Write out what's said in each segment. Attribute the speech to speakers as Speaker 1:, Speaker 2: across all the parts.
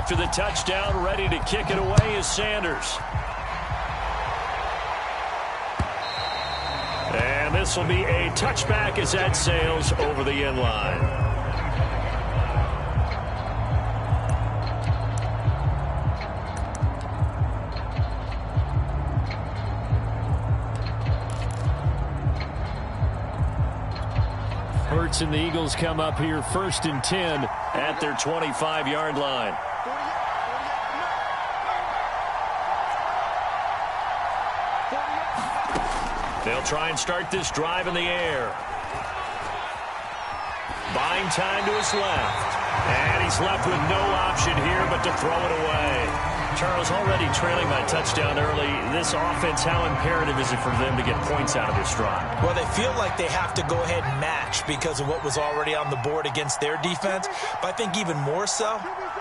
Speaker 1: after the touchdown. Ready to kick it away is Sanders. And this will be a touchback as that sails over the end line. Hurts and the Eagles come up here 1st and 10 at their 25-yard line. They'll try and start this drive in the air. Buying time to his left. And he's left with no option here but to throw it away. Charles, already trailing by touchdown early. This offense, how imperative is it for them to get points out of this drive?
Speaker 2: Well, they feel like they have to go ahead and match because of what was already on the board against their defense. But I think even more so,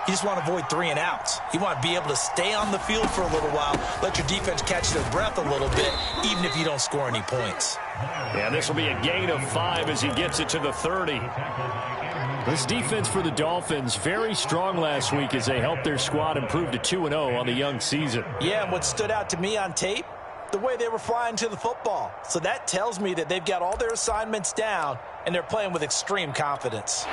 Speaker 2: you just want to avoid 3 and outs. You want to be able to stay on the field for a little while, let your defense catch their breath a little bit, even if you don't score any points.
Speaker 1: Yeah, this will be a gain of 5 as he gets it to the 30. This defense for the Dolphins, very strong last week as they helped their squad improve to 2-0 on the young season.
Speaker 2: Yeah, and what stood out to me on tape, the way they were flying to the football. So that tells me that they've got all their assignments down, and they're playing with extreme confidence.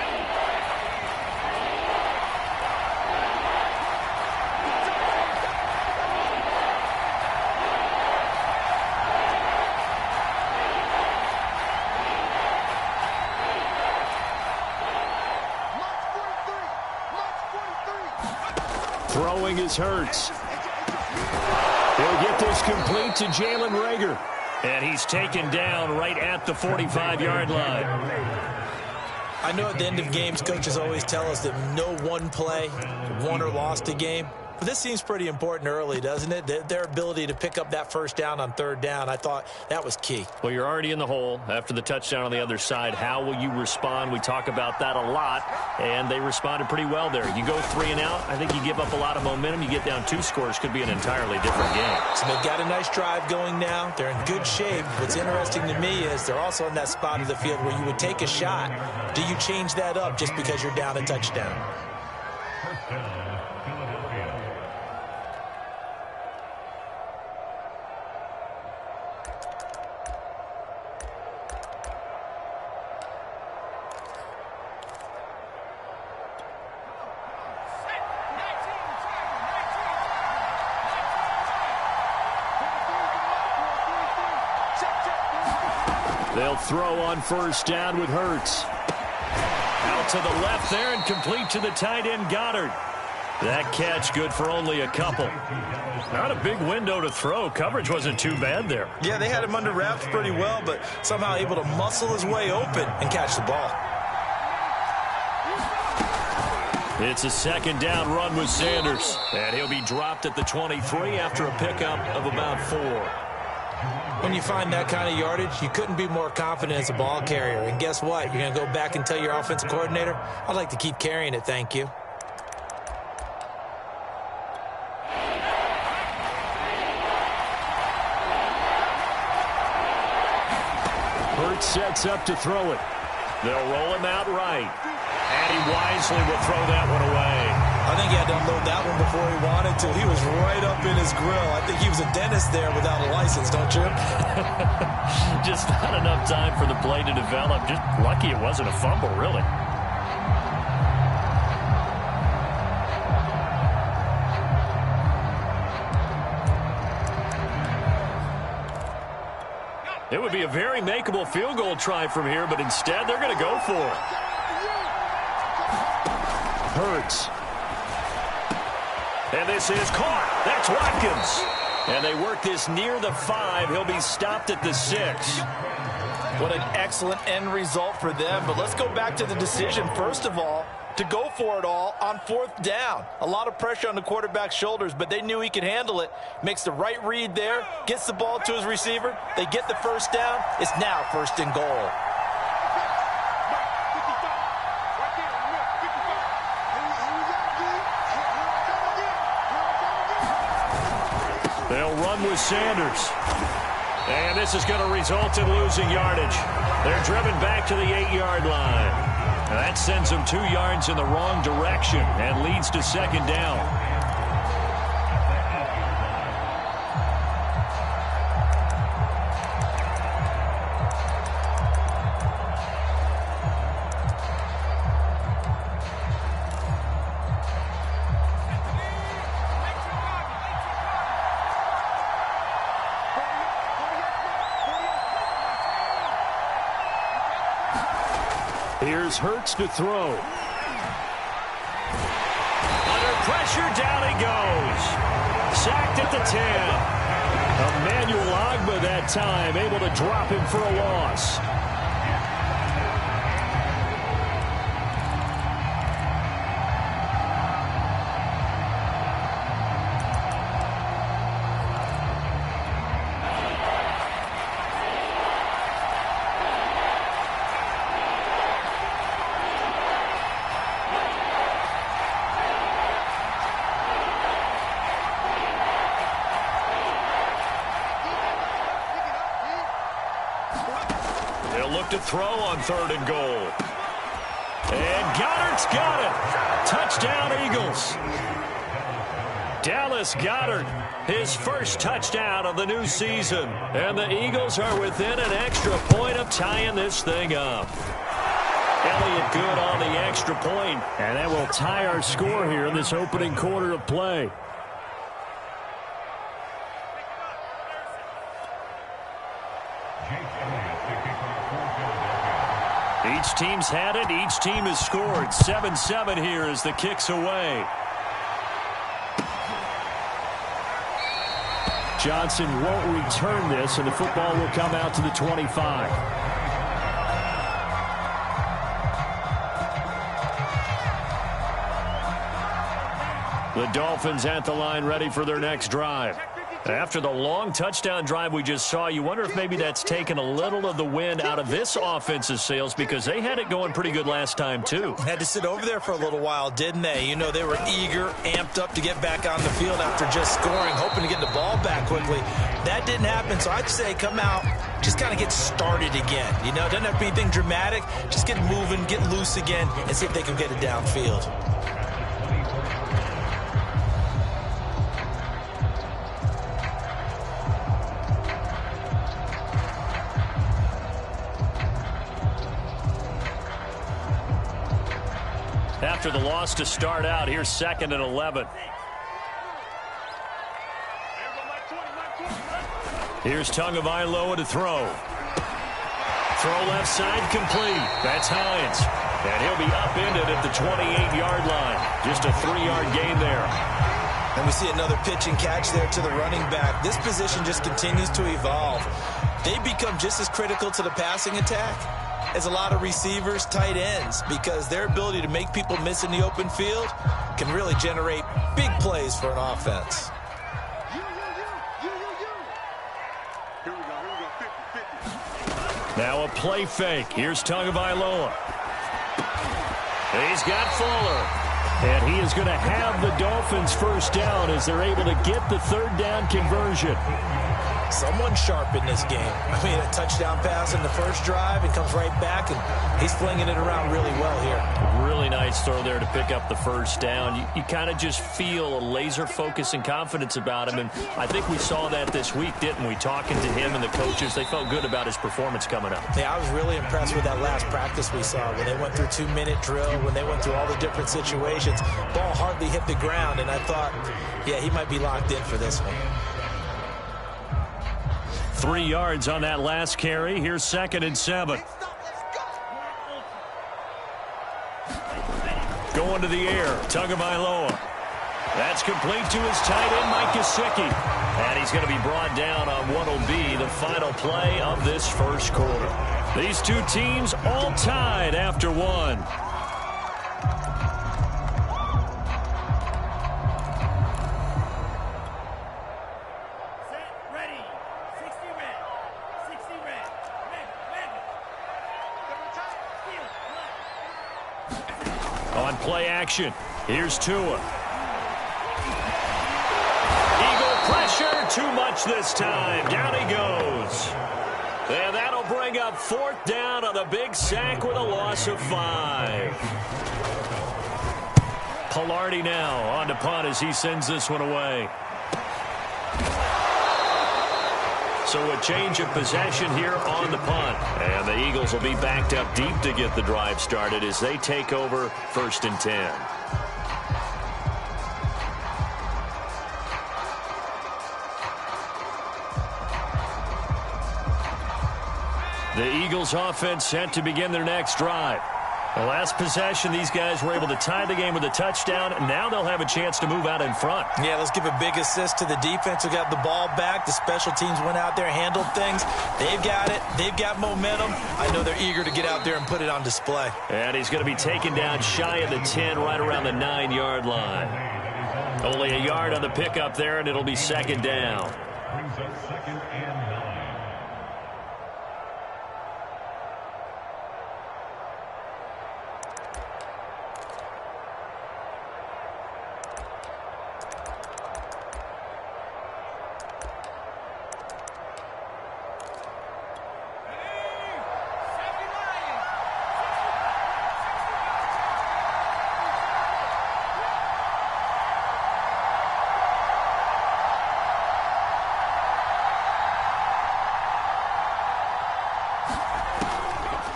Speaker 1: Throwing is Hurts. He'll get this complete to Jalen Reagor. And he's taken down right at the 45-yard line.
Speaker 2: I know at the end of games, coaches always tell us that no one play won or lost a game. But this seems pretty important early, doesn't it? Their ability to pick up that first down on 3rd down, I thought that was key.
Speaker 1: Well, you're already in the hole after the touchdown on the other side. How will you respond? We talk about that a lot, and they responded pretty well there. You go 3 and out, I think you give up a lot of momentum. You get down 2 scores, could be an entirely different game.
Speaker 2: So they've got a nice drive going now. They're in good shape. What's interesting to me is they're also in that spot of the field where you would take a shot. Do you change that up just because you're down a touchdown?
Speaker 1: They'll throw on 1st down with Hurts. Out to the left there and complete to the tight end Goddard. That catch good for only a couple. Not a big window to throw. Coverage wasn't too bad there.
Speaker 2: Yeah, they had him under wraps pretty well, but somehow able to muscle his way open and catch the ball.
Speaker 1: It's a 2nd down run with Sanders. And he'll be dropped at the 23 after a pickup of about 4.
Speaker 2: When you find that kind of yardage, you couldn't be more confident as a ball carrier. And guess what? You're going to go back and tell your offensive coordinator, I'd like to keep carrying it, thank you.
Speaker 1: Hurts sets up to throw it. They'll roll him out right. And he wisely will throw that one away.
Speaker 2: I think he had to unload that one before he wanted to. He was right up in his grill. I think he was a dentist there without a license, don't you?
Speaker 1: Just not enough time for the play to develop. Just lucky it wasn't a fumble, really. It would be a very makeable field goal try from here, but instead they're going to go for it. Hurts. And this is caught. That's Watkins. And they work this near the 5. He'll be stopped at the 6.
Speaker 3: What an excellent end result for them. But let's go back to the decision, first of all, to go for it all on 4th down. A lot of pressure on the quarterback's shoulders, but they knew he could handle it. Makes the right read there, gets the ball to his receiver. They get the 1st down. It's now 1st and goal.
Speaker 1: They'll run with Sanders. And this is going to result in losing yardage. They're driven back to the 8-yard line. That sends him 2 yards in the wrong direction and leads to second down. Here's Hurts to throw. Under pressure, down he goes. Sacked at the 10. Emmanuel Ogbah that time, able to drop him for a loss. Look to throw on 3rd and goal. And Goddard's got it. Touchdown, Eagles. Dallas Goedert, his first touchdown of the new season. And the Eagles are within an extra point of tying this thing up. Elliott good on the extra point. And that will tie our score here in this opening quarter of play. Each team's had it. Each team has scored. 7-7 here as the kick's away. Johnson won't return this, and the football will come out to the 25. The Dolphins at the line ready for their next drive. After the long touchdown drive we just saw, you wonder if maybe that's taken a little of the wind out of this offense's sails because they had it going pretty good last time, too.
Speaker 2: Had to sit over there for a little while, didn't they? You know, they were eager, amped up to get back on the field after just scoring, hoping to get the ball back quickly. That didn't happen, so I'd say come out, just kind of get started again. You know, it doesn't have to be anything dramatic. Just get moving, get loose again, and see if they can get it downfield.
Speaker 1: After the loss to start out, here's 2nd and 11. Here's Tagovailoa to throw. Throw left side complete. That's Hines. And he'll be upended at the 28-yard line. Just a 3-yard gain there.
Speaker 2: And we see another pitch and catch there to the running back. This position just continues to evolve. They become just as critical to the passing attack as a lot of receivers, tight ends, because their ability to make people miss in the open field can really generate big plays for an offense.
Speaker 1: Now a play fake. Here's Tagovailoa. He's got Fuller. And he is going to have the Dolphins first down as they're able to get the 3rd down conversion.
Speaker 2: Someone sharp in this game. I mean, a touchdown pass in the first drive and comes right back, and he's flinging it around really well here.
Speaker 1: Really nice throw there to pick up the first down. You kind of just feel a laser focus and confidence about him, and I think we saw that this week, didn't we? Talking to him and the coaches, they felt good about his performance coming up.
Speaker 2: Yeah, I was really impressed with that last practice we saw when they went through 2-minute drill, when they went through all the different situations. Ball hardly hit the ground, and I thought, yeah, he might be locked in for this one.
Speaker 1: 3 yards on that last carry. Here's 2nd and 7. Going to the air. Tagovailoa. That's complete to his tight end, Mike Gesicki. And he's going to be brought down on what will be the final play of this first quarter. These two teams all tied after one. On play action, here's Tua. Eagle pressure, too much this time. Down he goes. And that'll bring up 4th down on the big sack with a loss of 5. Pilardi now on to punt as he sends this one away. So a change of possession here on the punt. And the Eagles will be backed up deep to get the drive started as they take over 1st and 10. The Eagles offense set to begin their next drive. The last possession, these guys were able to tie the game with a touchdown. Now they'll have a chance to move out in front.
Speaker 2: Yeah, let's give a big assist to the defense who got the ball back. The special teams went out there, handled things. They've got it. They've got momentum. I know they're eager to get out there and put it on display.
Speaker 1: And he's going to be taken down shy of the 10, right around the 9-yard line. Only a yard on the pickup there, and it'll be 2nd down.
Speaker 4: Brings up 2nd and 9.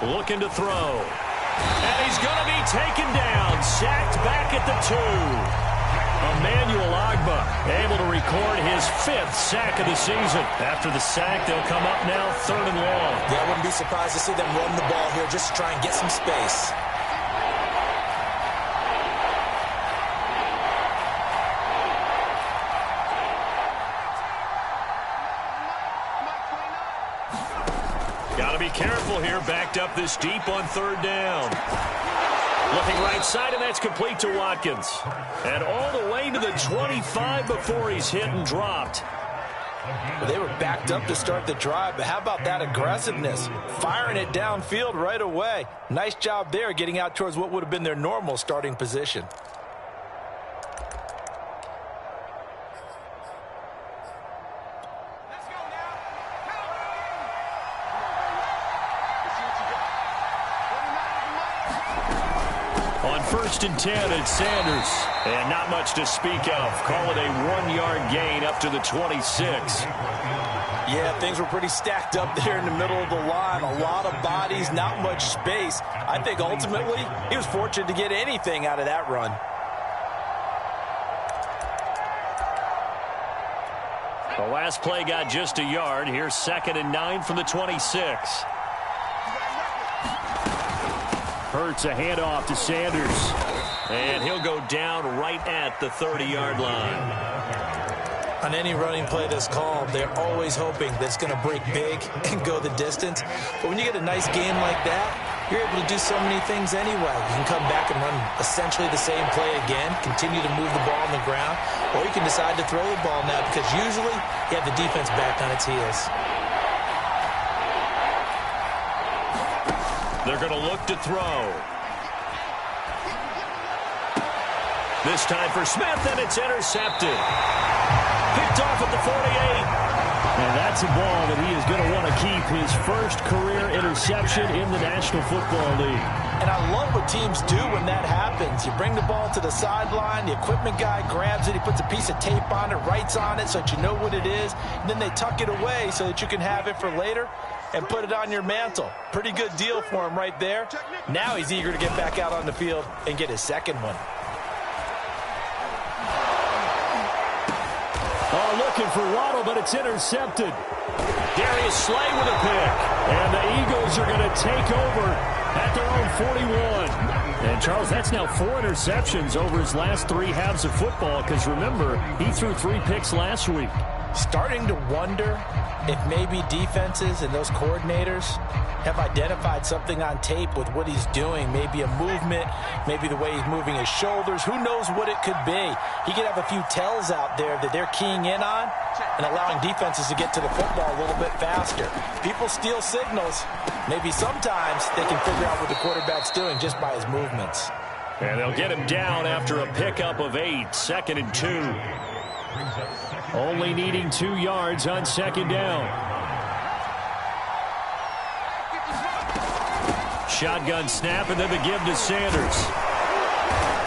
Speaker 1: Looking to throw. And he's going to be taken down. Sacked back at the 2. Emmanuel Ogbah able to record his 5th sack of the season. After the sack, they'll come up now 3rd and long.
Speaker 2: Yeah, I wouldn't be surprised to see them run the ball here just to try and get some space.
Speaker 1: Got to be careful here, backed up this deep on 3rd down. Looking right side, and that's complete to Watkins. And all the way to the 25 before he's hit and dropped.
Speaker 3: Well, they were backed up to start the drive, but how about that aggressiveness? Firing it downfield right away. Nice job there getting out towards what would have been their normal starting position.
Speaker 1: On 1st and 10, it's Sanders. And not much to speak of. Call it a 1-yard gain up to the 26.
Speaker 3: Yeah, things were pretty stacked up there in the middle of the line. A lot of bodies, not much space. I think ultimately he was fortunate to get anything out of that run.
Speaker 1: The last play got just a yard. Here's 2nd and 9 from the 26. Hurts a handoff to Sanders. And he'll go down right at the 30-yard line.
Speaker 2: On any running play that's called, they're always hoping that it's going to break big and go the distance. But when you get a nice game like that, you're able to do so many things anyway. You can come back and run essentially the same play again, continue to move the ball on the ground, or you can decide to throw the ball now because usually you have the defense back on its heels.
Speaker 1: They're going to look to throw. This time for Smith, and it's intercepted. Picked off at the 48.
Speaker 4: And that's a ball that he is going to want to keep, his first career interception in the National Football League.
Speaker 3: And I love what teams do when that happens. You bring the ball to the sideline, the equipment guy grabs it, he puts a piece of tape on it, writes on it so that you know what it is, and then they tuck it away so that you can have it for later and put it on your mantle. Pretty good deal for him right there. Now he's eager to get back out on the field and get his 2nd one.
Speaker 4: Oh, looking for Waddle, but it's intercepted.
Speaker 1: Darius Slay with a pick.
Speaker 4: And the Eagles are going to take over at their own 41. And, Charles, that's now 4 interceptions over his last 3 halves of football because, remember, he threw 3 picks last week.
Speaker 3: Starting to wonder if maybe defenses and those coordinators have identified something on tape with what he's doing. Maybe a movement, maybe the way he's moving his shoulders. Who knows what it could be? He could have a few tells out there that they're keying in on and allowing defenses to get to the football a little bit faster. People steal signals. Maybe sometimes they can figure out what the quarterback's doing just by his movements.
Speaker 1: And they'll get him down after a pickup of 8, 2nd and 2.
Speaker 4: Only needing 2 yards on 2nd down.
Speaker 1: shotgun snap and then the give to Sanders.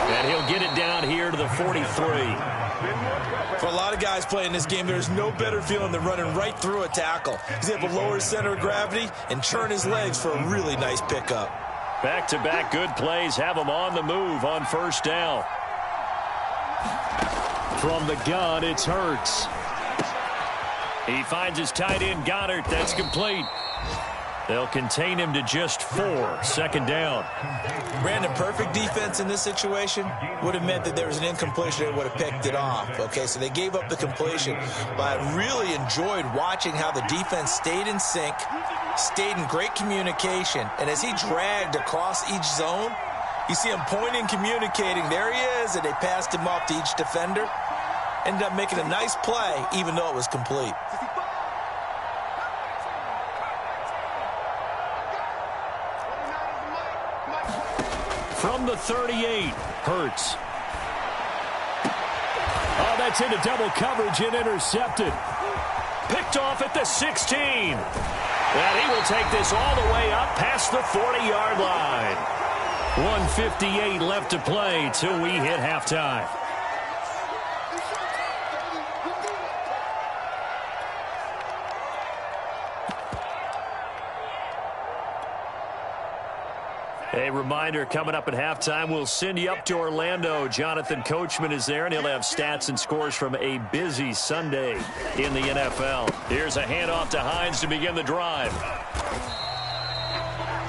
Speaker 1: And he'll get it down here to the 43.
Speaker 2: For a lot of guys playing this game, there's no better feeling than running right through a tackle. He's able to lower his center of gravity and churn his legs for a really nice pickup.
Speaker 1: Back-to-back good plays have him on the move on first down. From the gun, it's Hurts. He finds his tight end, Goddard. That's complete. They'll contain him to just 4. Second down.
Speaker 2: Brandon, perfect defense in this situation would have meant that there was an incompletion. They would have picked it off. Okay, so they gave up the completion. But I really enjoyed watching how the defense stayed in sync, stayed in great communication. And as he dragged across each zone, you see him pointing, communicating. There he is, and they passed him off to each defender. Ended up making a nice play, even though it was complete.
Speaker 1: From the 38, Hurts. Oh, that's into double coverage and intercepted. Picked off at the 16. And he will take this all the way up past the 40-yard line. 1:58 left to play till we hit halftime. A reminder, coming up at halftime, we'll send you up to Orlando. Jonathan Coachman is there, and he'll have stats and scores from a busy Sunday in the NFL. Here's a handoff to Hines to begin the drive.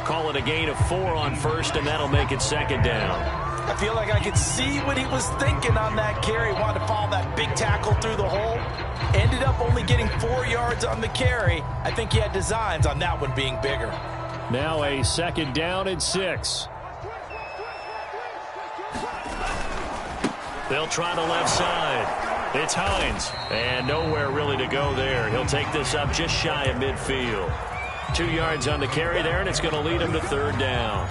Speaker 1: Call it a gain of 4 on first, and that'll make it second down.
Speaker 3: I feel like I could see what he was thinking on that carry. Wanted to follow that big tackle through the hole. Ended up only getting 4 yards on the carry. I think he had designs on that one being bigger.
Speaker 4: Now a second down and 6.
Speaker 1: They'll try the left side. It's Hines. And nowhere really to go there. He'll take this up just shy of midfield. 2 yards on the carry there, and it's going to lead him to third down.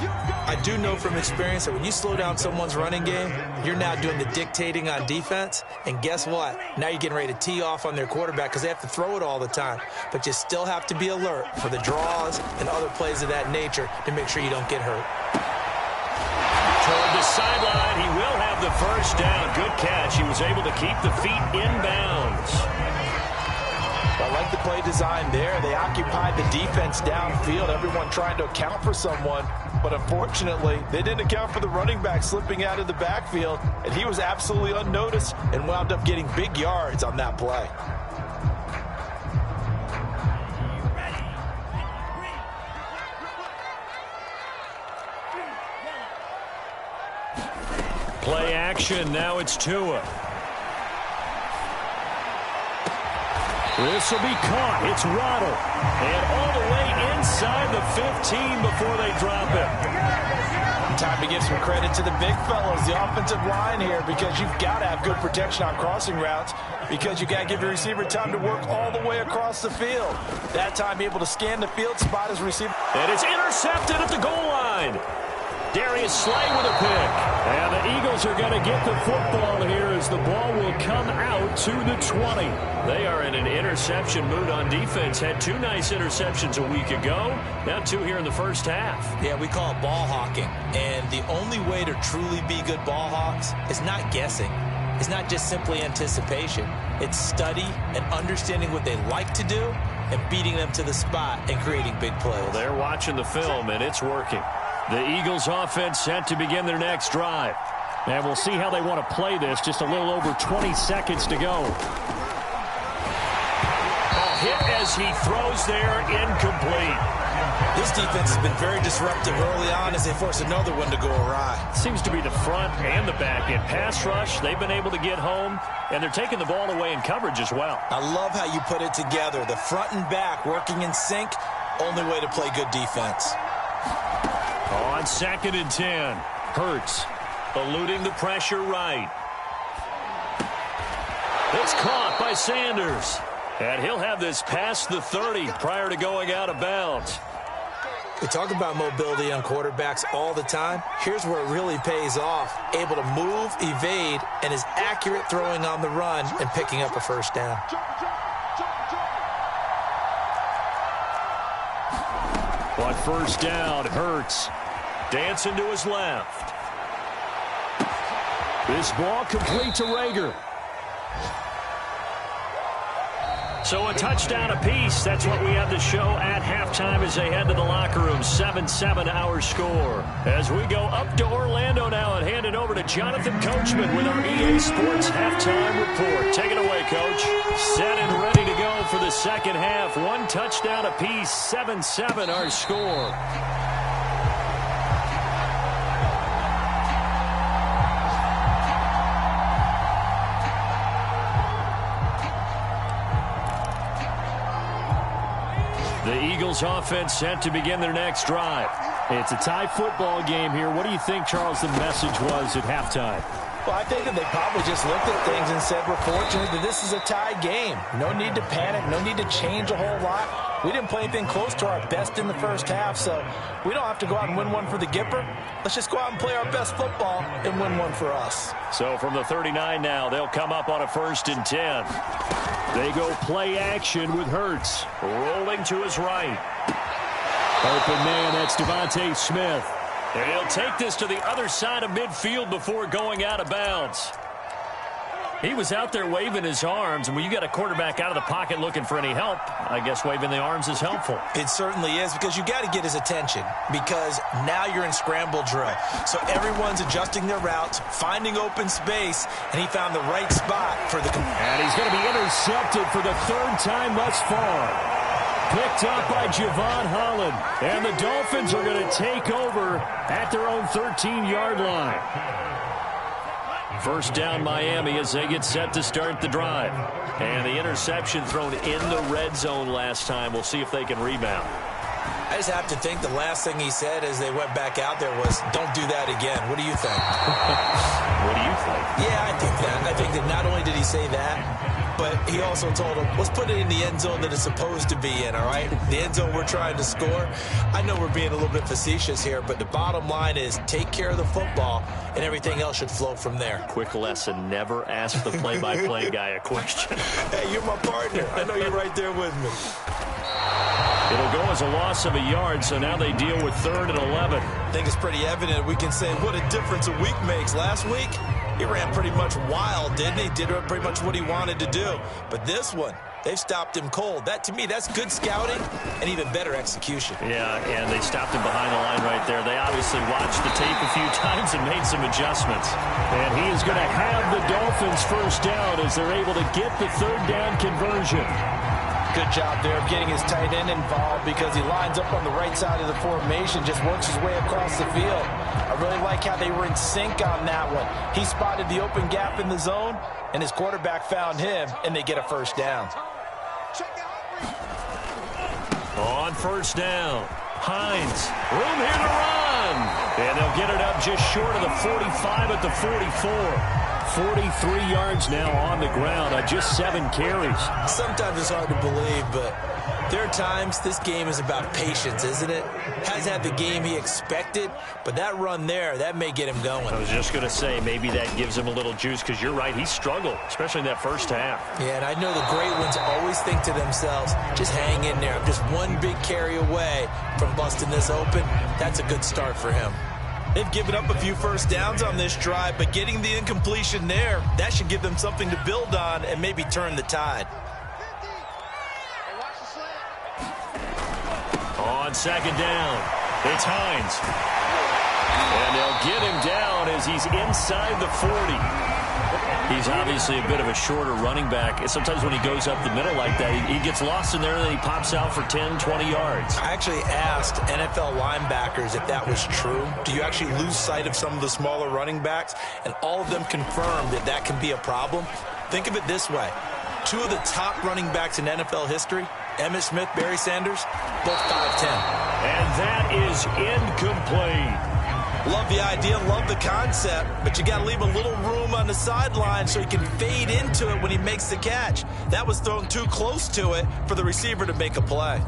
Speaker 2: I do know from experience that when you slow down someone's running game, you're now doing the dictating on defense. And guess what? Now you're getting ready to tee off on their quarterback because they have to throw it all the time. But you still have to be alert for the draws and other plays of that nature to make sure you don't get hurt.
Speaker 1: Toward the sideline, he will have the first down. Good catch. He was able to keep the feet inbounds.
Speaker 3: I like the play design there. They occupied the defense downfield, everyone trying to account for someone. But unfortunately, they didn't account for the running back slipping out of the backfield. And he was absolutely unnoticed and wound up getting big yards on that play.
Speaker 1: Play action. Now it's Tua.
Speaker 4: This will be caught. It's Waddle.
Speaker 1: And all the way inside the 15 before they drop it.
Speaker 3: Time to give some credit to the big fellas, the offensive line here, because you've got to have good protection on crossing routes because you got to give your receiver time to work all the way across the field. That time, be able to scan the field, spot his receiver.
Speaker 1: And it's intercepted at the goal line. Darius Slay with a pick.
Speaker 4: And the Eagles are going to get the football here as the ball will come out to the 20.
Speaker 1: They are in an interception mood on defense. Had 2 nice interceptions a week ago. Now 2 here in the first half.
Speaker 2: Yeah, we call it ball hawking. And the only way to truly be good ball hawks is not guessing. It's not just simply anticipation. It's study and understanding what they like to do and beating them to the spot and creating big plays.
Speaker 1: Well, they're watching the film, and it's working. The Eagles offense set to begin their next drive.
Speaker 4: And we'll see how they want to play this. Just a little over 20 seconds to go.
Speaker 1: Hit as he throws there, incomplete.
Speaker 2: This defense has been very disruptive early on as they force another one to go awry.
Speaker 1: Seems to be the front and the back end. Pass rush, they've been able to get home, and they're taking the ball away in coverage as well.
Speaker 2: I love how you put it together. The front and back working in sync, only way to play good defense.
Speaker 1: On 2nd and 10, Hurts eluding the pressure right. It's caught by Sanders. And he'll have this past the 30 prior to going out of bounds.
Speaker 2: We talk about mobility on quarterbacks all the time. Here's where it really pays off. Able to move, evade, and is accurate throwing on the run and picking up a first down.
Speaker 1: On first down, Hurts. Dancing to his left.
Speaker 4: This ball complete to Rager.
Speaker 1: So a touchdown apiece. That's what we have to show at halftime as they head to the locker room. 7-7 our score. As we go up to Orlando now and hand it over to Jonathan Coachman with our EA Sports halftime report. Take it away, Coach. Set and ready to go for the second half. One touchdown apiece. 7-7 our score. The Eagles offense set to begin their next drive. It's a tie football game here. What do you think, Charles, the message was at halftime?
Speaker 3: Well, I think that they probably just looked at things and said, we're fortunate that this is a tie game. No need to panic. No need to change a whole lot. We didn't play anything close to our best in the first half, so we don't have to go out and win one for the Gipper. Let's just go out and play our best football and win one for us.
Speaker 1: So from the 39 now, they'll come up on a 1st and 10. They go play action with Hurts. Rolling to his right.
Speaker 4: Open man, that's Devontae Smith.
Speaker 1: And he'll take this to the other side of midfield before going out of bounds. He was out there waving his arms, and when you got a quarterback out of the pocket looking for any help, I guess waving the arms is helpful.
Speaker 2: It certainly is, because you got to get his attention, because now you're in scramble drill. So everyone's adjusting their routes, finding open space, and he found the right spot for the...
Speaker 4: And he's going to be intercepted for the 3rd time thus far. Picked up by Javon Holland. And the Dolphins are going to take over at their own 13-yard line. First down Miami as they get set to start the drive. And the interception thrown in the red zone last time. We'll see if they can rebound.
Speaker 2: I just have to think the last thing he said as they went back out there was, don't do that again. What do you think?
Speaker 1: What do you think?
Speaker 2: Yeah, I think that. I think that not only did he say that, but he also told him, let's put it in the end zone that it's supposed to be in, all right? The end zone we're trying to score. I know we're being a little bit facetious here, but the bottom line is take care of the football, and everything else should flow from there.
Speaker 1: Quick lesson, never ask the play-by-play guy a question.
Speaker 2: Hey, you're my partner. I know you're right there with me.
Speaker 1: It'll go as a loss of a yard, so now they deal with 3rd and 11.
Speaker 2: I think it's pretty evident we can say what a difference a week makes. Last week, he ran pretty much wild, didn't he? Did pretty much what he wanted to do. But this one, they've stopped him cold. That, to me, that's good scouting and even better execution.
Speaker 1: Yeah, and they stopped him behind the line right there. They obviously watched the tape a few times and made some adjustments.
Speaker 4: And he is going to have the Dolphins first down as they're able to get the 3rd down conversion.
Speaker 3: Good job there of getting his tight end involved, because he lines up on the right side of the formation, just works his way across the field. I really like how they were in sync on that one. He spotted the open gap in the zone, and his quarterback found him, and they get a first down.
Speaker 1: On first down, Hines, room here to run. And they'll get it up just short of the 45 at the 44.
Speaker 4: 43 yards now on the ground on just 7 carries.
Speaker 2: Sometimes it's hard to believe, but there are times this game is about patience, isn't it? Hasn't had the game he expected, but that run there, that may get him going.
Speaker 1: I was just going to say, maybe that gives him a little juice, because you're right, he struggled, especially in that first half.
Speaker 2: Yeah, and I know the great ones always think to themselves, just hang in there. I'm just one big carry away from busting this open. That's a good start for him. They've given up a few first downs on this drive, but getting the incompletion there, that should give them something to build on and maybe turn the tide.
Speaker 1: On second down, it's Hines. And they'll get him down as he's inside the 40. He's obviously a bit of a shorter running back. Sometimes when he goes up the middle like that, he gets lost in there and then he pops out for 10, 20 yards.
Speaker 2: I actually asked NFL linebackers if that was true. Do you actually lose sight of some of the smaller running backs? And all of them confirmed that that can be a problem. Think of it this way. 2 of the top running backs in NFL history, Emmitt Smith, Barry Sanders, both 5'10".
Speaker 1: And that is incomplete.
Speaker 2: Love the idea, love the concept, but you got to leave a little room on the sideline so he can fade into it when he makes the catch. That was thrown too close to it for the receiver to make a play.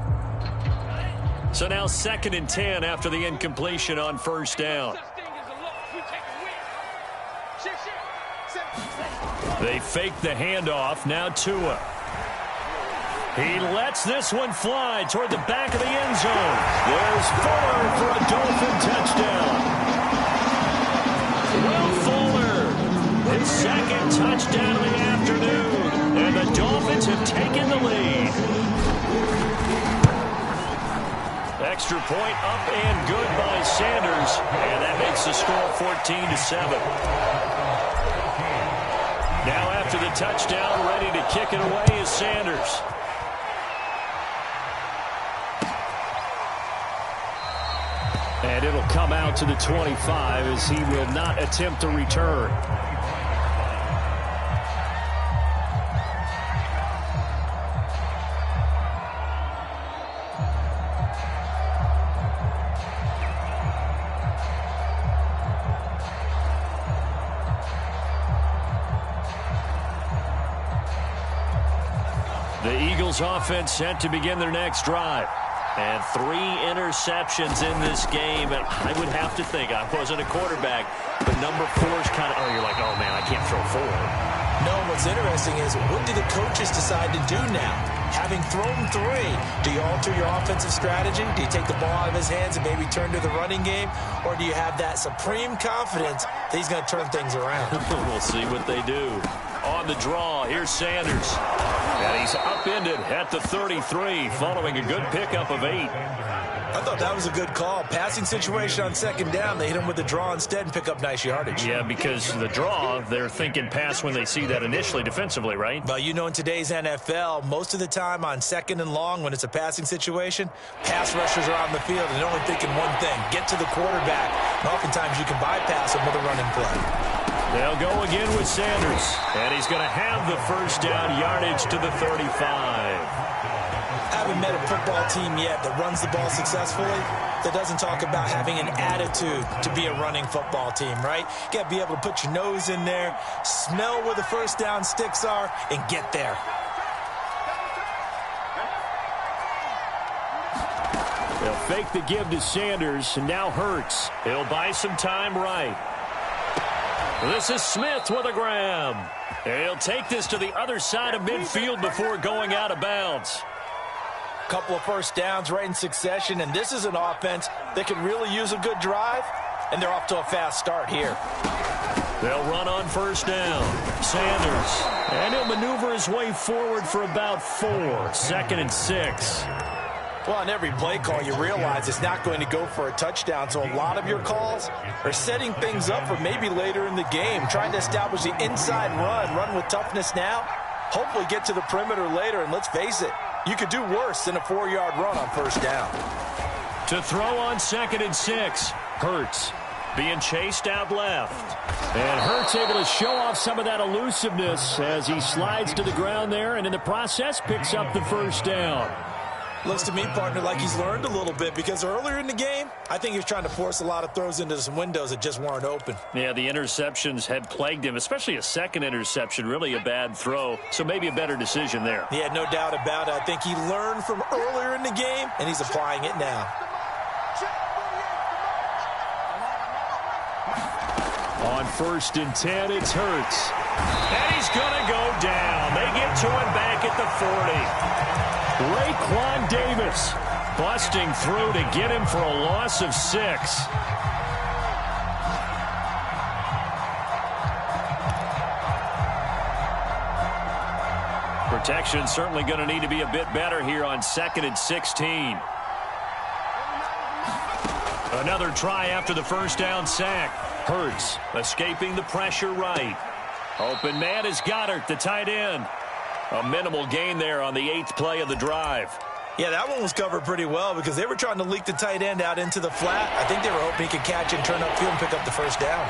Speaker 1: So now 2nd and 10 after the incompletion on first down. They fake the handoff. Now Tua.
Speaker 4: He lets this one fly toward the back of the end zone. There's Fuller for a Dolphin touchdown. Will Fuller, his second touchdown of the afternoon. And the Dolphins have taken the lead. Extra point up and good by Sanders. And that makes the score 14-7. Now after the touchdown, ready to kick it away is Sanders. And it'll come out to the 25 as he will not attempt to return. The Eagles offense set to begin their next drive. And 3 interceptions in this game. And I would have to think, I wasn't a quarterback, but number 4 is kind of, you're like, oh, man, I can't throw 4.
Speaker 2: No, what's interesting is what do the coaches decide to do now? Having thrown 3, do you alter your offensive strategy? Do you take the ball out of his hands and maybe turn to the running game? Or do you have that supreme confidence that he's going to turn things around?
Speaker 1: We'll see what they do. On the draw, here's Sanders. And he's upended at the 33 following a good pickup of 8.
Speaker 2: I thought that was a good call. Passing situation on second down. They hit him with the draw instead and pick up nice yardage.
Speaker 4: Yeah, because the draw, they're thinking pass when they see that initially defensively, right?
Speaker 2: Well, you know, in today's NFL, most of the time on second and long when it's a passing situation, pass rushers are on the field and they're only thinking one thing, get to the quarterback. And oftentimes you can bypass them with a running play.
Speaker 4: They'll go again with Sanders. And he's going to have the first down yardage to the 35.
Speaker 2: Haven't met a football team yet that runs the ball successfully that doesn't talk about having an attitude to be a running football team, right? You got to be able to put your nose in there, smell where the first down sticks are, and get there.
Speaker 4: They'll fake the give to Sanders, and now Hurts. He'll buy some time right. This is Smith with a grab. He'll take this to the other side of midfield before going out of bounds.
Speaker 3: Couple of first downs right in succession, and this is an offense that can really use a good drive, and they're off to a fast start here.
Speaker 4: They'll run on first down. Sanders. And he'll maneuver his way forward for about 4. 2nd and 6.
Speaker 3: Well, on every play call, you realize it's not going to go for a touchdown, so a lot of your calls are setting things up for maybe later in the game, trying to establish the inside run with toughness now, hopefully get to the perimeter later, and let's face it, you could do worse than a 4-yard run on first down.
Speaker 4: To throw on 2nd and 6, Hurts being chased out left. And Hurts able to show off some of that elusiveness as he slides to the ground there, and in the process picks up the first down.
Speaker 2: Looks to me, partner, like he's learned a little bit because earlier in the game, I think he was trying to force a lot of throws into some windows that just weren't open.
Speaker 4: Yeah, the interceptions had plagued him, especially a second interception, really a bad throw. So maybe a better decision there.
Speaker 2: Yeah, no doubt about it. I think he learned from earlier in the game, and he's applying it now.
Speaker 4: On 1st and 10, it's Hurts. And he's going to go down. They get to him back at the 40. Raekwon Davis busting through to get him for a loss of 6. Protection certainly going to need to be a bit better here on 2nd and 16. Another try after the first down sack. Hurts escaping the pressure right. Open man is Goddard, the tight end. A minimal gain there on the 8th play of the drive.
Speaker 2: Yeah, that one was covered pretty well because they were trying to leak the tight end out into the flat. I think they were hoping he could catch and turn upfield and pick up the first down.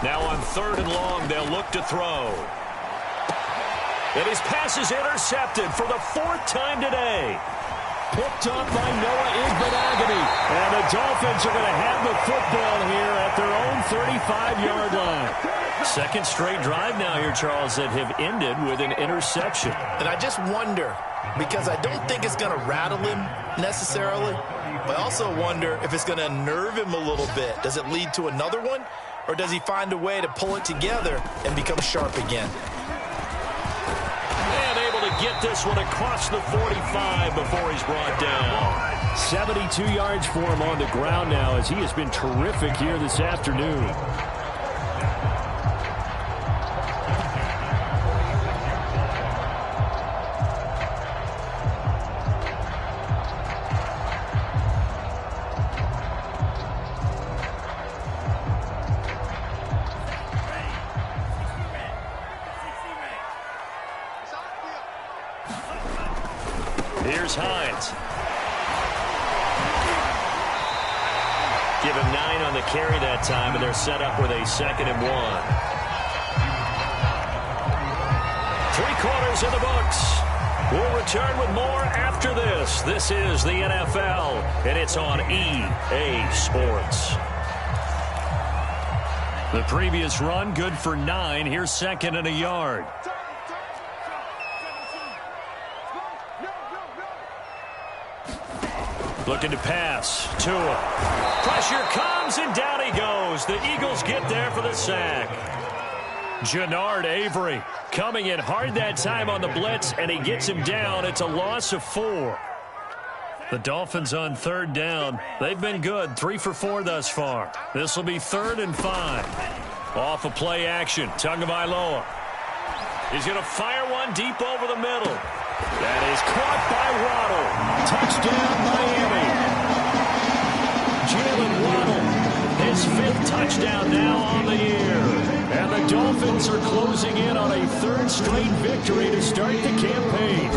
Speaker 4: Now on 3rd and long, they'll look to throw. And his pass is intercepted for the 4th time today.
Speaker 1: picked off by Noah Igbenogany. And the Dolphins are going to have the football here at their own 35-yard line. Second straight drive now here, Charles, that have ended with an interception.
Speaker 3: And I just wonder, because I don't think it's going to rattle him necessarily, but I also wonder if it's going to unnerve him a little bit. Does it lead to another one, or does he find a way to pull it together and become sharp again?
Speaker 1: And able to get this one across the 45 before he's brought down. 72 yards for him on the ground now, as he has been terrific here this afternoon. Here's Hines. Give him 9 on the carry that time, and they're set up with a 2nd and 1. 3 quarters in the books. We'll return with more after this. This is the NFL, and it's on EA Sports. The previous run, good for 9. Here's 2nd and a yard. Looking to pass. Tua. Pressure comes, and down he goes. The Eagles get there for the sack. Jannard Avery coming in hard that time on the blitz, and he gets him down. It's a loss of 4. The Dolphins on 3rd down. They've been good, 3 for 4 thus far. This will be 3rd and 5. Off of play action. Tagovailoa. He's going to fire one deep over the middle. That is caught by Waddle. Touchdown, Miami. Jalen Waddle, his 5th touchdown now on the year. And the Dolphins are closing in on a 3rd straight victory to start the campaign.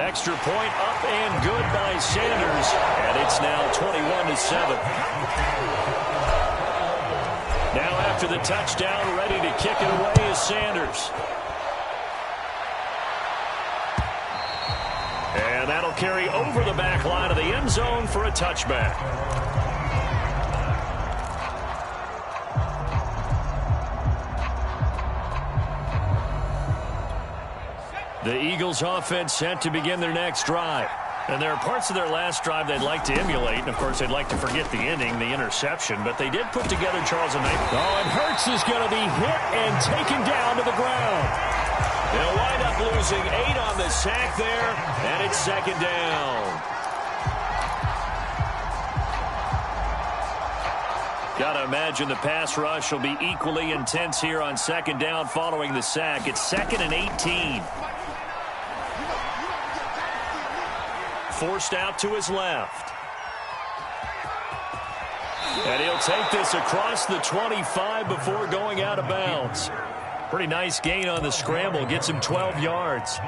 Speaker 1: Extra point up and good by Sanders. And it's now 21-7. Now after the touchdown, ready to kick it away is Sanders. And that'll carry over the back line of the end zone for a touchback. The Eagles offense set to begin their next drive. And there are parts of their last drive they'd like to emulate. And, of course, they'd like to forget the ending, the interception. But they did put together Charles and Knight. Oh, and Hurts is going to be hit and taken down to the ground. They'll wind up losing 8 on the sack there, and it's 2nd down. Got to imagine the pass rush will be equally intense here on 2nd down following the sack. It's 2nd and 18. Forced out to his left. And he'll take this across the 25 before going out of bounds. Pretty nice gain on the scramble. Gets him 12 yards.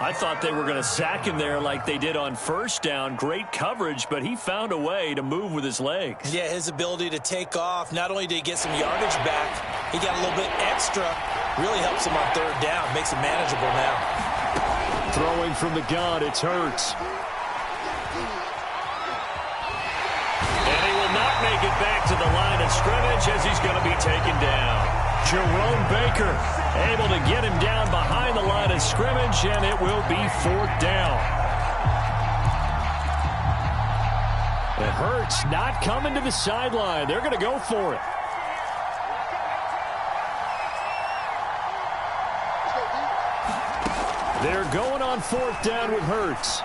Speaker 1: I thought they were going to sack him there like they did on 1st down. Great coverage, but he found a way to move with his legs.
Speaker 2: Yeah, his ability to take off. Not only did he get some yardage back, he got a little bit extra. Really helps him on 3rd down. Makes it manageable now.
Speaker 1: Throwing from the gun, it's Hurts. And he will not make it back to the line of scrimmage as he's going to be taken down. Jerome Baker able to get him down behind the line of scrimmage, and it will be 4th down. And Hurts not coming to the sideline. They're going to go for it. They're going on 4th down with Hurts.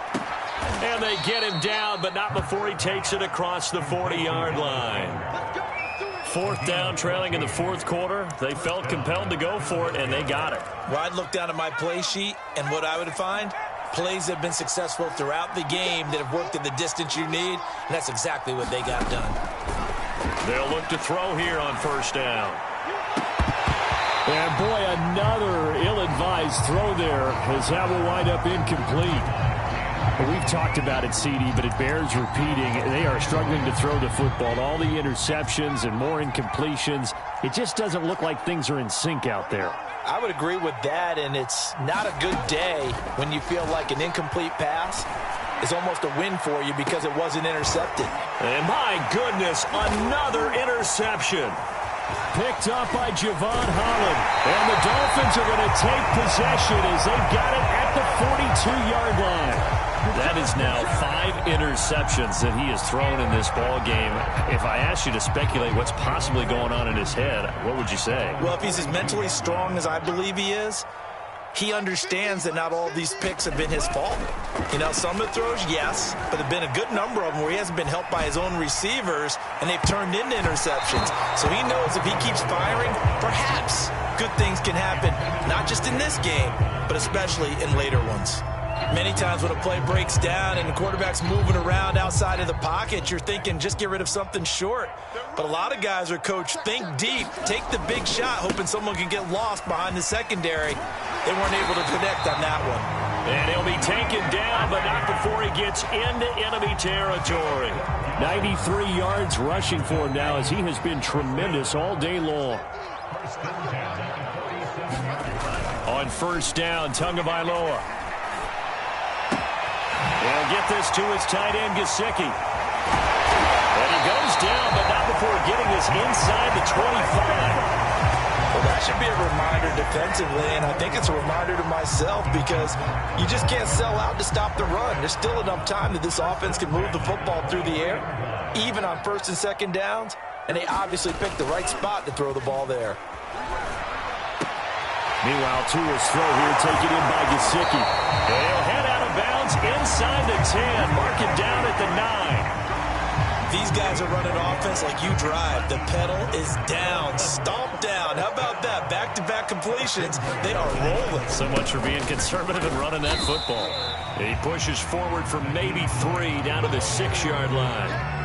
Speaker 1: And they get him down, but not before he takes it across the 40-yard line. 4th down, trailing in the 4th quarter. They felt compelled to go for it, and they got it.
Speaker 2: Well, I'd look down at my play sheet, and what I would find, plays that have been successful throughout the game that have worked in the distance you need, and that's exactly what they got done.
Speaker 1: They'll look to throw here on 1st down. And, boy, another ill-advised throw there as that will wind up incomplete. We've talked about it, CD, but it bears repeating. They are struggling to throw the football. All the interceptions and more incompletions. It just doesn't look like things are in sync out there.
Speaker 3: I would agree with that, and it's not a good day when you feel like an incomplete pass is almost a win for you because it wasn't intercepted.
Speaker 1: And my goodness, another interception. Picked up by Javon Holland. And the Dolphins are going to take possession as they've got it at the 42-yard line. That is now 5 interceptions that he has thrown in this ball game. If I asked you to speculate what's possibly going on in his head, what would you say?
Speaker 2: Well, if he's as mentally strong as I believe he is, he understands that not all of these picks have been his fault. You know, some of the throws, yes, but there have been a good number of them where he hasn't been helped by his own receivers, and they've turned into interceptions. So he knows if he keeps firing, perhaps good things can happen, not just in this game, but especially in later ones. Many times when a play breaks down and the quarterback's moving around outside of the pocket, you're thinking just get rid of something short. But a lot of guys are coached, think deep, take the big shot, hoping someone can get lost behind the secondary. They weren't able to connect on that one.
Speaker 1: And he'll be taken down, but not before he gets into enemy territory. 93 yards rushing for him now as he has been tremendous all day long. On first down, Tagovailoa. He'll get this to his tight end, Gesicki. And he goes down, but not before getting this inside the 25.
Speaker 3: Well, that should be a reminder defensively, and I think it's a reminder to myself because you just can't sell out to stop the run. There's still enough time that this offense can move the football through the air, even on first and second downs, and they obviously picked the right spot to throw the ball there.
Speaker 1: Meanwhile, Tua's throw here taken in by Gesicki. And he'll head out of bounds inside the 10, mark it down at the 9.
Speaker 2: These guys are running offense like you drive. The pedal is down, stomp down. How about that? Back-to-back completions. They are rolling.
Speaker 1: So much for being conservative and running that football. And he pushes forward for maybe 3 down to the 6-yard line.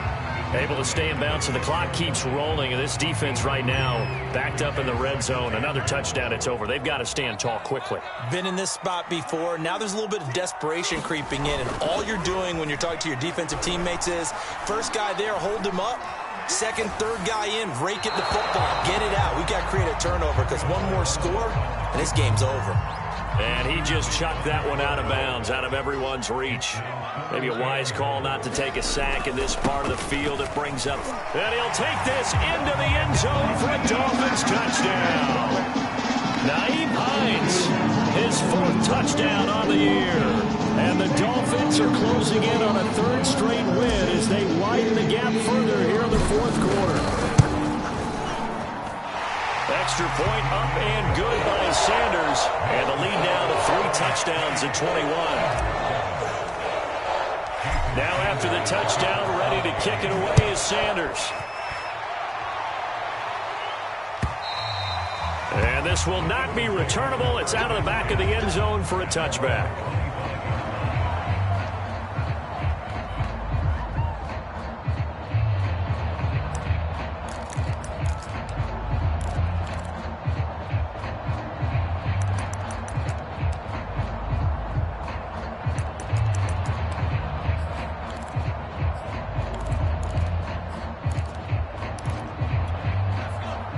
Speaker 1: Able to stay in bounds, so the clock keeps rolling. And this defense right now backed up in the red zone. Another touchdown, it's over. They've got to stand tall quickly.
Speaker 2: Been in this spot before. Now there's a little bit of desperation creeping in. And all you're doing when you're talking to your defensive teammates is, first guy there, hold him up. Second, third guy in, rake it the football. Get it out. We've got to create a turnover because one more score, and this game's over.
Speaker 1: And he just chucked that one out of bounds, out of everyone's reach. Maybe a wise call not to take a sack in this part of the field. It brings up, and he'll take this into the end zone for a Dolphins touchdown. Nyheim Hines, his 4th touchdown on the year. And the Dolphins are closing in on a 3rd straight win as they widen the gap further here in the 4th quarter. Extra point up and good by Sanders. And the lead now to 3 touchdowns at 21. Now after the touchdown, ready to kick it away is Sanders. And this will not be returnable. It's out of the back of the end zone for a touchback.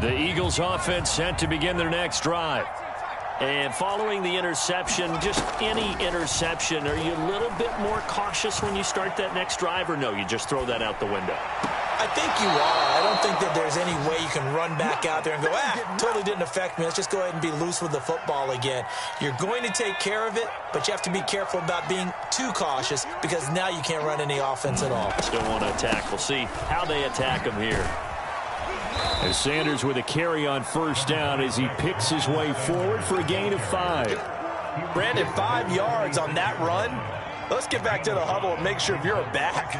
Speaker 1: The Eagles offense set to begin their next drive. And following the interception, just any interception, are you a little bit more cautious when you start that next drive, or no, you just throw that out the window?
Speaker 2: I think you are. I don't think that there's any way you can run back out there and go, totally didn't affect me. Let's just go ahead and be loose with the football again. You're going to take care of it, but you have to be careful about being too cautious because now you can't run any offense at all.
Speaker 1: Still want to attack. We'll see how they attack him here. As Sanders with a carry on first down as he picks his way forward for a gain of 5.
Speaker 3: Brandon, 5 yards on that run. Let's get back to the huddle and make sure if you're a back,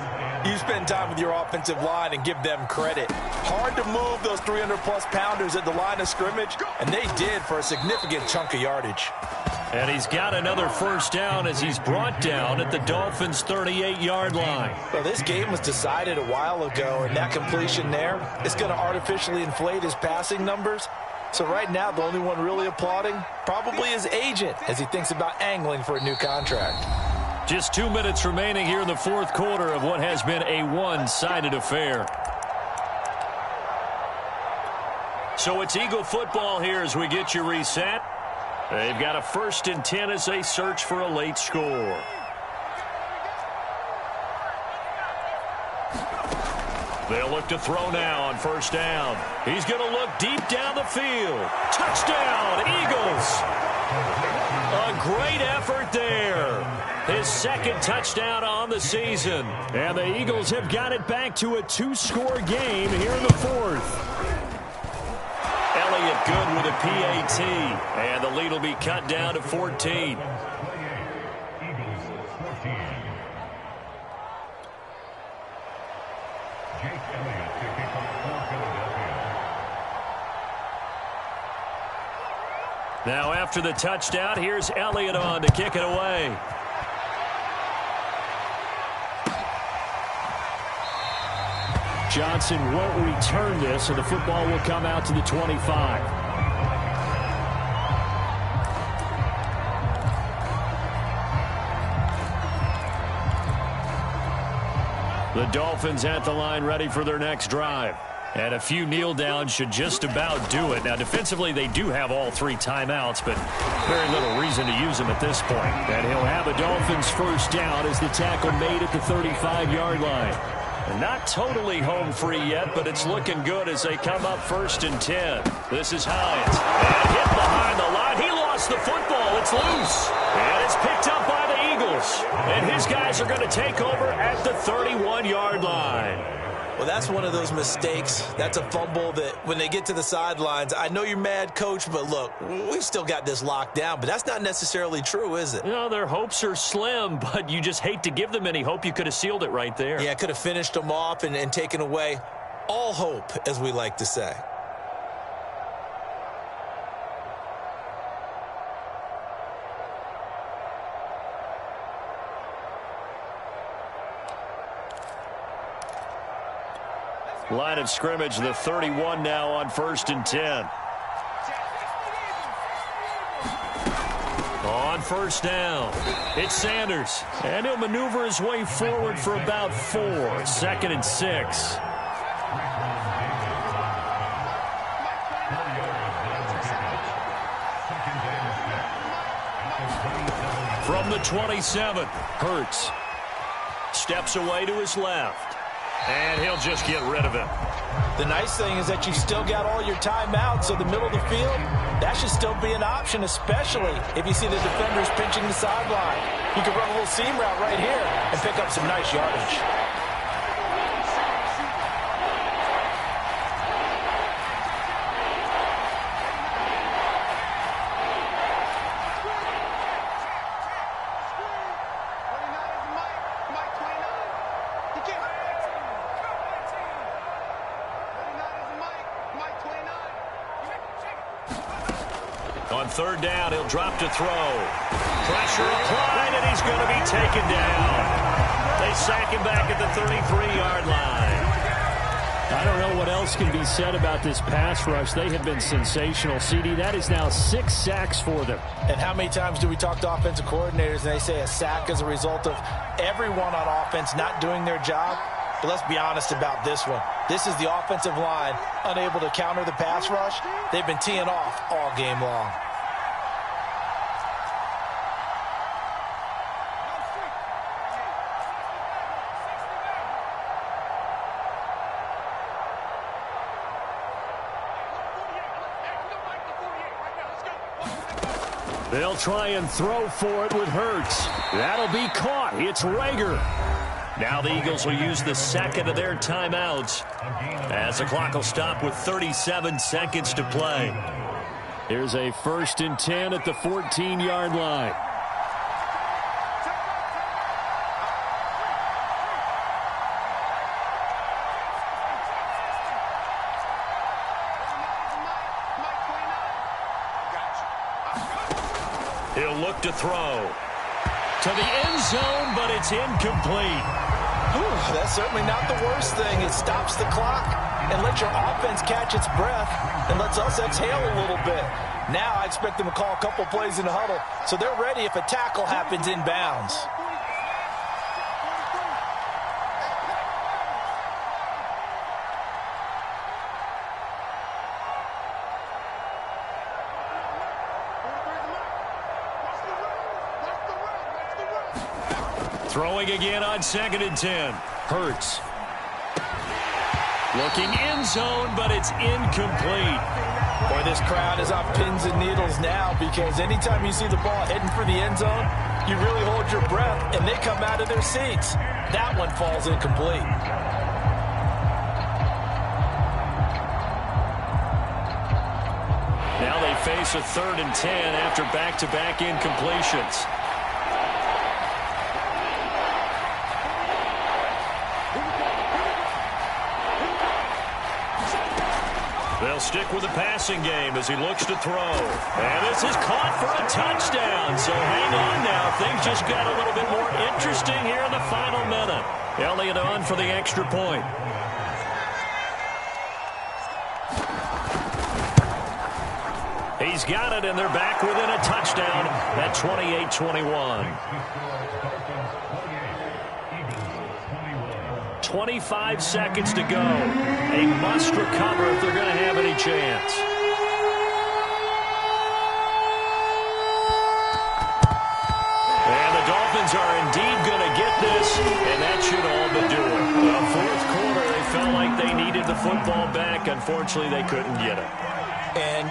Speaker 3: you spend time with your offensive line and give them credit. Hard to move those 300-plus pounders at the line of scrimmage, and they did for a significant chunk of yardage.
Speaker 1: And he's got another first down as he's brought down at the Dolphins' 38-yard line.
Speaker 3: Well, this game was decided a while ago, and that completion there is going to artificially inflate his passing numbers. So right now, the only one really applauding probably his agent as he thinks about angling for a new contract.
Speaker 1: Just 2 minutes remaining here in the 4th quarter of what has been a one-sided affair. So it's Eagle football here as we get you reset. They've got a 1st and 10 as they search for a late score. They'll look to throw now on 1st down. He's going to look deep down the field. Touchdown, Eagles. A great effort there. His 2nd touchdown on the season.
Speaker 4: And the Eagles have got it back to a 2-score game here in the 4th.
Speaker 1: Elliott good with a PAT. And the lead will be cut down to 14. Now after the touchdown, here's Elliott on to kick it away.
Speaker 4: Johnson won't return this, and the football will come out to the 25. The Dolphins at the line ready for their next drive. And a few kneel downs should just about do it. Now, defensively, they do have all 3 timeouts, but very little reason to use them at this point. And he'll have a Dolphins 1st down as the tackle made at the 35-yard line.
Speaker 1: And not totally home free yet, but it's looking good as they come up 1st and 10. This is Hines. And hit behind the line. He lost the football. It's loose. And it's picked up by the Eagles. And his guys are going to take over at the 31-yard line.
Speaker 2: Well, that's one of those mistakes. That's a fumble that when they get to the sidelines, I know you're mad, Coach, but look, we've still got this locked down. But that's not necessarily true, is it?
Speaker 1: You know, their hopes are slim, but you just hate to give them any hope. You could have sealed it right there.
Speaker 2: Yeah, could have finished them off and taken away all hope, as we like to say.
Speaker 1: Line of scrimmage, the 31 now on 1st and 10. On 1st down, it's Sanders. And he'll maneuver his way forward for about 4. 2nd and 6. From the 27, Hurts steps away to his left. And he'll just get rid of it.
Speaker 3: The nice thing is that you've still got all your timeouts, so the middle of the field, that should still be an option, especially if you see the defenders pinching the sideline. You can run a little seam route right here and pick up some nice yardage.
Speaker 1: On 3rd down, he'll drop to throw. Pressure applied, and he's going to be taken down. They sack him back at the 33-yard line.
Speaker 4: I don't know what else can be said about this pass rush. They have been sensational. CD, that is now 6 sacks for them.
Speaker 3: And how many times do we talk to offensive coordinators and they say a sack as a result of everyone on offense not doing their job? But let's be honest about this one. This is the offensive line unable to counter the pass rush. They've been teeing off all game long.
Speaker 4: They'll try and throw for it with Hurts. That'll be caught. It's Rager.
Speaker 1: Now the Eagles will use the 2nd of their timeouts as the clock will stop with 37 seconds to play.
Speaker 4: Here's a 1st and 10 at the 14-yard line.
Speaker 1: He'll look to throw to the end zone, but it's incomplete.
Speaker 3: Whew, that's certainly not the worst thing. It stops the clock and lets your offense catch its breath and lets us exhale a little bit. Now I expect them to call a couple plays in the huddle, so they're ready if a tackle happens inbounds.
Speaker 1: Throwing again on 2nd and 10. Hurts. Looking end zone, but it's incomplete.
Speaker 3: Boy, this crowd is on pins and needles now because anytime you see the ball heading for the end zone, you really hold your breath, and they come out of their seats. That one falls incomplete.
Speaker 1: Now they face a 3rd and 10 after back-to-back incompletions. They'll stick with the passing game as he looks to throw. And this is caught for a touchdown. So hang on now. Things just got a little bit more interesting here in the final minute. Elliott on for the extra point. He's got it, and they're back within a touchdown at 28-21. 25 seconds to go. A must recover if they're going to have any chance. And the Dolphins are indeed going to get this, and that should all but do it. The fourth quarter, they felt like they needed the football back. Unfortunately, they couldn't get it.
Speaker 2: And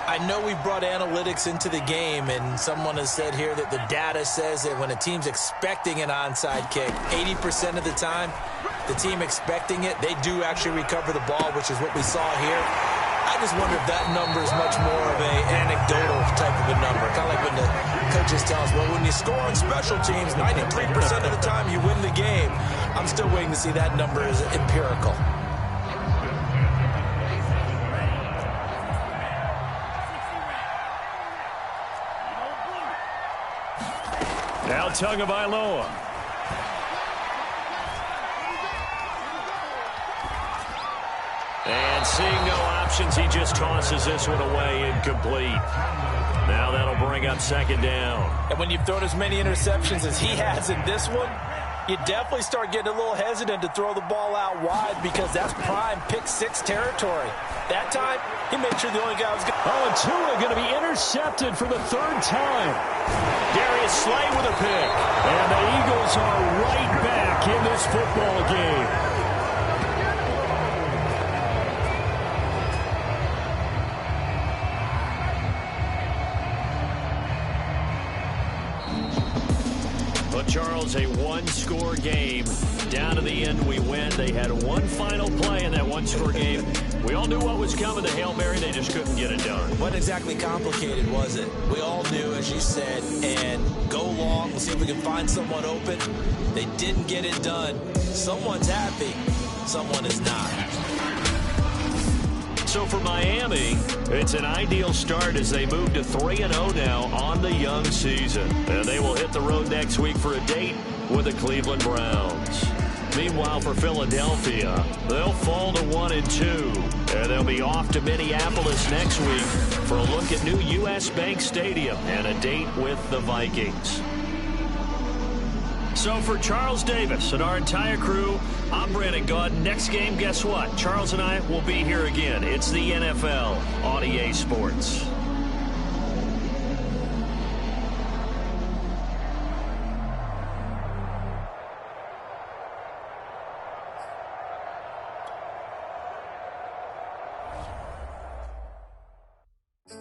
Speaker 2: I know we brought analytics into the game, and someone has said here that the data says that when a team's expecting an onside kick, 80% of the time, the team expecting it, they do actually recover the ball, which is what we saw here. I just wonder if that number is much more of an anecdotal type of a number. Kind of like when the coaches tell us, well, when you score on special teams, 93% of the time you win the game. I'm still waiting to see that number is empirical.
Speaker 1: Now Tagovailoa. And seeing no options, he just tosses this one away, incomplete. Now that'll bring up 2nd down.
Speaker 3: And when you've thrown as many interceptions as he has in this one, you definitely start getting a little hesitant to throw the ball out wide because that's prime pick 6 territory. That time, he made sure the only guy was going to...
Speaker 1: Oh, and Tua going to be intercepted for the 3rd time. Darius Slay with a pick. And the Eagles are right back in this football game. Charles, a one-score game. Down to the end, we win. They had one final play in that one-score game. We all knew what was coming. The Hail Mary, they just couldn't get it done.
Speaker 2: Wasn't exactly complicated, was it? We all knew, as you said, and go long, see if we can find someone open. They didn't get it done. Someone's happy. Someone is not.
Speaker 1: So for Miami, it's an ideal start as they move to 3-0 now on the young season. And they will hit the road next week for a date with the Cleveland Browns. Meanwhile, for Philadelphia, they'll fall to 1-2. And they'll be off to Minneapolis next week for a look at new U.S. Bank Stadium and a date with the Vikings. So for Charles Davis and our entire crew, I'm Brandon Gaudin. Next game, guess what? Charles and I will be here again. It's the NFL on EA Sports.